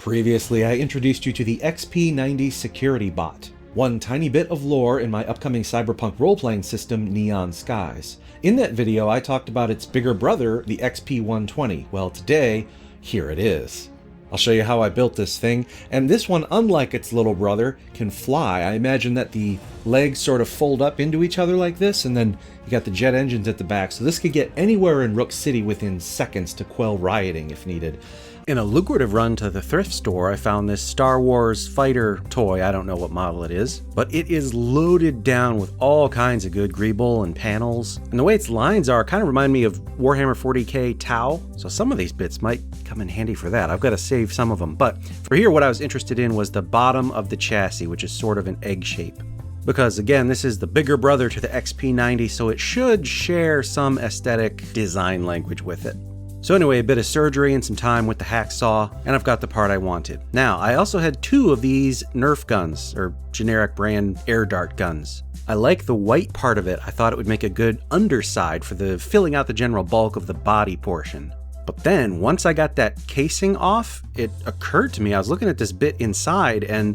Previously, I introduced you to the XP120 security bot, one tiny bit of lore in my upcoming cyberpunk role-playing system, Neon Skies. In that video, I talked about its bigger brother, the XP120. Well, today, here it is. I'll show you how I built this thing, and this one, unlike its little brother, can fly. I imagine that the legs sort of fold up into each other like this, and then you got the jet engines at the back, so this could get anywhere in Rook City within seconds to quell rioting if needed. In a lucrative run to the thrift store, I found this Star Wars fighter toy. I don't know what model it is, but it is loaded down with all kinds of good greeble and panels. And the way its lines are kind of remind me of Warhammer 40k Tau, so some of these bits might come in handy for that. I've got to save some of them, but for here what I was interested in was the bottom of the chassis, which is sort of an egg shape. Because again, this is the bigger brother to the XP120, so it should share some aesthetic design language with it. So anyway, a bit of surgery and some time with the hacksaw, and I've got the part I wanted. Now, I also had two of these Nerf guns, or generic brand air dart guns. I like the white part of it. I thought it would make a good underside for the filling out the general bulk of the body portion. But then, once I got that casing off, it occurred to me, I was looking at this bit inside, and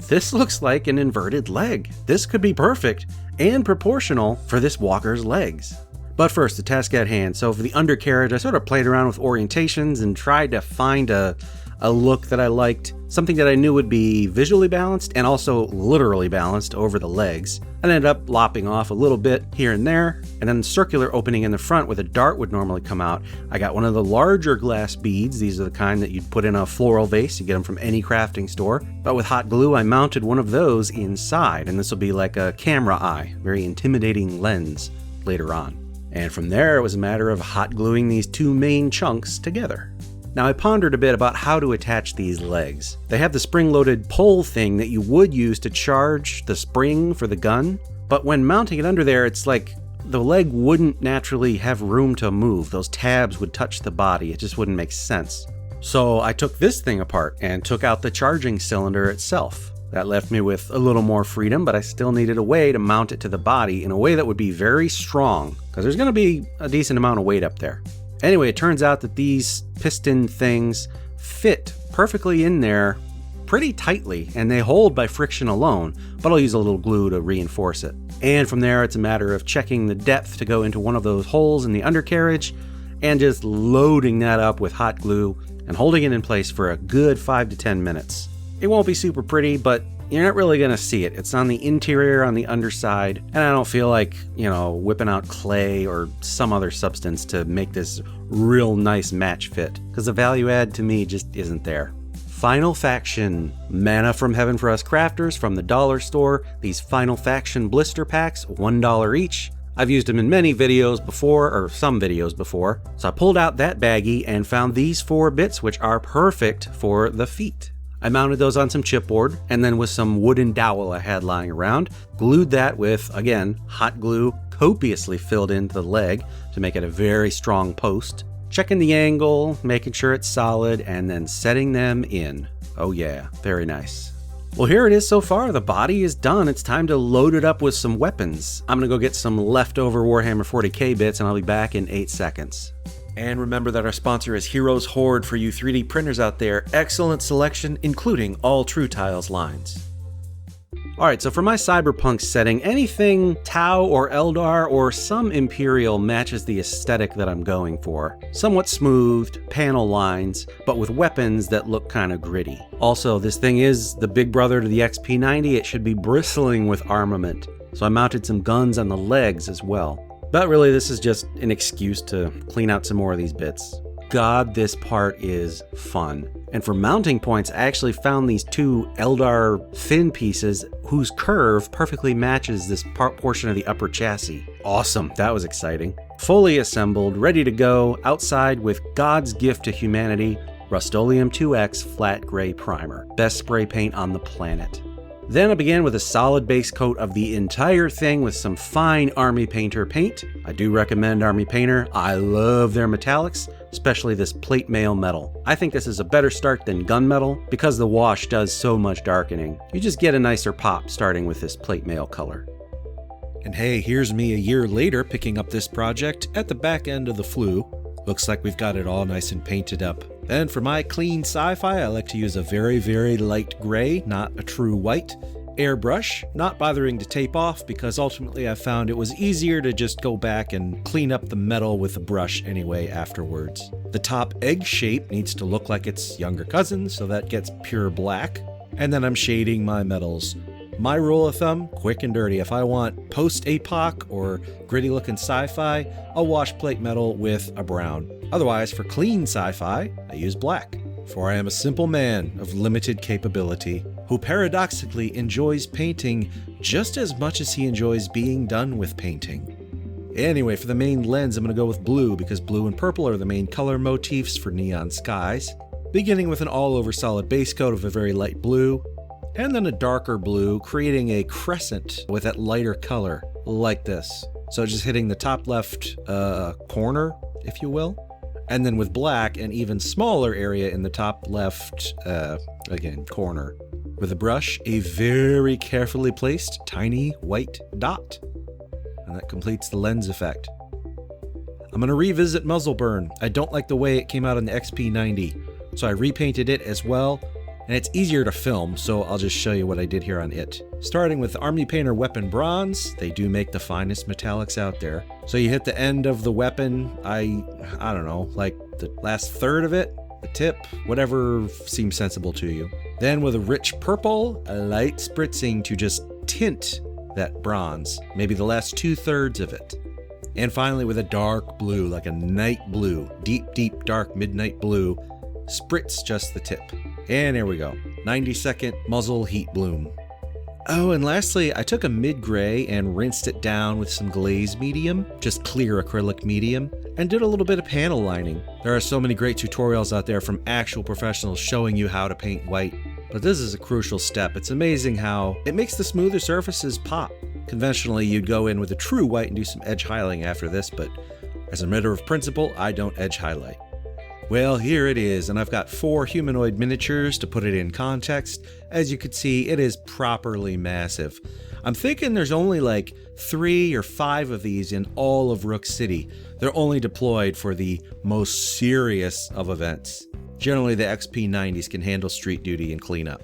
this looks like an inverted leg. This could be perfect and proportional for this walker's legs. But first, the task at hand. So for the undercarriage, I sort of played around with orientations and tried to find a look that I liked, something that I knew would be visually balanced and also literally balanced over the legs. I ended up lopping off a little bit here and there, and then the circular opening in the front where the dart would normally come out. I got one of the larger glass beads. These are the kind that you'd put in a floral vase. You get them from any crafting store. But with hot glue, I mounted one of those inside, and this will be like a camera eye, very intimidating lens later on. And from there, it was a matter of hot gluing these two main chunks together. Now, I pondered a bit about how to attach these legs. They have the spring-loaded pole thing that you would use to charge the spring for the gun, but when mounting it under there, it's like the leg wouldn't naturally have room to move. Those tabs would touch the body. It just wouldn't make sense. So I took this thing apart and took out the charging cylinder itself. That left me with a little more freedom, but I still needed a way to mount it to the body in a way that would be very strong, because there's going to be a decent amount of weight up there. Anyway, it turns out that these piston things fit perfectly in there pretty tightly, and they hold by friction alone, but I'll use a little glue to reinforce it. And from there, it's a matter of checking the depth to go into one of those holes in the undercarriage, and just loading that up with hot glue and holding it in place for a good 5 to 10 minutes. It won't be super pretty, but you're not really going to see it. It's on the interior, on the underside, and I don't feel like, whipping out clay or some other substance to make this real nice match fit, because the value add to me just isn't there. Final Faction. Mana from heaven for us crafters from the dollar store. These Final Faction blister packs, $1 each. I've used them in many videos before, or some videos before, so I pulled out that baggie and found these 4 bits, which are perfect for the feet. I mounted those on some chipboard, and then with some wooden dowel I had lying around, glued that with, again, hot glue copiously filled into the leg to make it a very strong post, checking the angle, making sure it's solid, and then setting them in. Oh yeah, very nice. Well, here it is so far. The body is done. It's time to load it up with some weapons. I'm gonna go get some leftover Warhammer 40k bits, and I'll be back in 8 seconds. And remember that our sponsor is Heroes Horde for you 3D printers out there. Excellent selection, including all True Tiles lines. Alright, so for my cyberpunk setting, anything Tau or Eldar or some Imperial matches the aesthetic that I'm going for. Somewhat smoothed, panel lines, but with weapons that look kind of gritty. Also, this thing is the big brother to the XP120. It should be bristling with armament. So I mounted some guns on the legs as well. But really, this is just an excuse to clean out some more of these bits. God, this part is fun. And for mounting points, I actually found these 2 Eldar fin pieces whose curve perfectly matches this portion of the upper chassis. Awesome, that was exciting. Fully assembled, ready to go, outside with God's gift to humanity, Rust-Oleum 2X Flat Gray Primer. Best spray paint on the planet. Then I began with a solid base coat of the entire thing with some fine Army Painter paint. I do recommend Army Painter. I love their metallics, especially this plate mail metal. I think this is a better start than gunmetal because the wash does so much darkening. You just get a nicer pop starting with this plate mail color. And hey, here's me a year later picking up this project at the back end of the flu. Looks like we've got it all nice and painted up. And for my clean sci-fi, I like to use a very, very light gray, not a true white. Airbrush, not bothering to tape off because ultimately I found it was easier to just go back and clean up the metal with a brush anyway afterwards. The top egg shape needs to look like its younger cousin, so that gets pure black. And then I'm shading my metals. My rule of thumb, quick and dirty. If I want post-APOC or gritty looking sci-fi, I'll wash plate metal with a brown. Otherwise, for clean sci-fi, I use black. For I am a simple man of limited capability, who paradoxically enjoys painting just as much as he enjoys being done with painting. Anyway, for the main lens, I'm going to go with blue because blue and purple are the main color motifs for Neon Skies, beginning with an all-over solid base coat of a very light blue, and then a darker blue, creating a crescent with that lighter color, like this. So just hitting the top left corner, if you will. And then with black, an even smaller area in the top left, again, corner. With a brush, a very carefully placed tiny white dot. And that completes the lens effect. I'm going to revisit muzzle burn. I don't like the way it came out on the XP90, so I repainted it as well. And it's easier to film, so I'll just show you what I did here on it. Starting with the Army Painter Weapon Bronze, they do make the finest metallics out there. So you hit the end of the weapon, I don't know, like the last third of it, the tip, whatever seems sensible to you. Then with a rich purple, a light spritzing to just tint that bronze, maybe the last 2/3 of it. And finally with a dark blue, like a night blue, deep, deep, dark midnight blue, spritz just the tip. And there we go, 90-second muzzle heat bloom. Oh, and lastly, I took a mid-gray and rinsed it down with some glaze medium, just clear acrylic medium, and did a little bit of panel lining. There are so many great tutorials out there from actual professionals showing you how to paint white, but this is a crucial step. It's amazing how it makes the smoother surfaces pop. Conventionally, you'd go in with a true white and do some edge highlighting after this, but as a matter of principle, I don't edge highlight. Well, here it is, and I've got 4 humanoid miniatures to put it in context. As you can see, it is properly massive. I'm thinking there's only like 3 or 5 of these in all of Rook City. They're only deployed for the most serious of events. Generally, the XP90s can handle street duty and cleanup.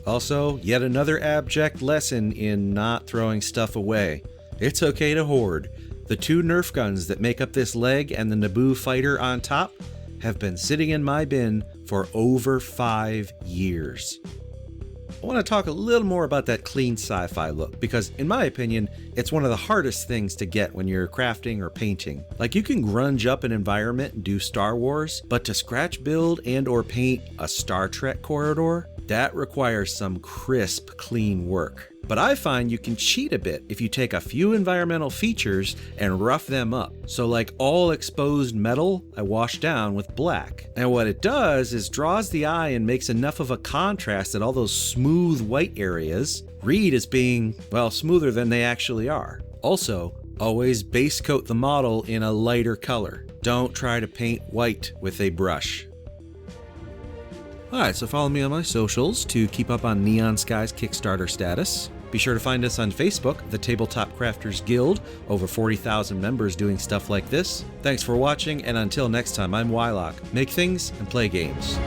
Also, yet another abject lesson in not throwing stuff away. It's okay to hoard. The 2 Nerf guns that make up this leg and the Naboo fighter on top have been sitting in my bin for over 5 years. I want to talk a little more about that clean sci-fi look because, in my opinion, it's one of the hardest things to get when you're crafting or painting. Like, you can grunge up an environment and do Star Wars, but to scratch build and or paint a Star Trek corridor, that requires some crisp, clean work. But I find you can cheat a bit if you take a few environmental features and rough them up. So like all exposed metal, I wash down with black. And what it does is draws the eye and makes enough of a contrast that all those smooth white areas read as being, well, smoother than they actually are. Also, always base coat the model in a lighter color. Don't try to paint white with a brush. Alright, so follow me on my socials to keep up on Neon Skies Kickstarter status. Be sure to find us on Facebook, the Tabletop Crafters Guild, over 40,000 members doing stuff like this. Thanks for watching, and until next time, I'm Wylock. Make things and play games.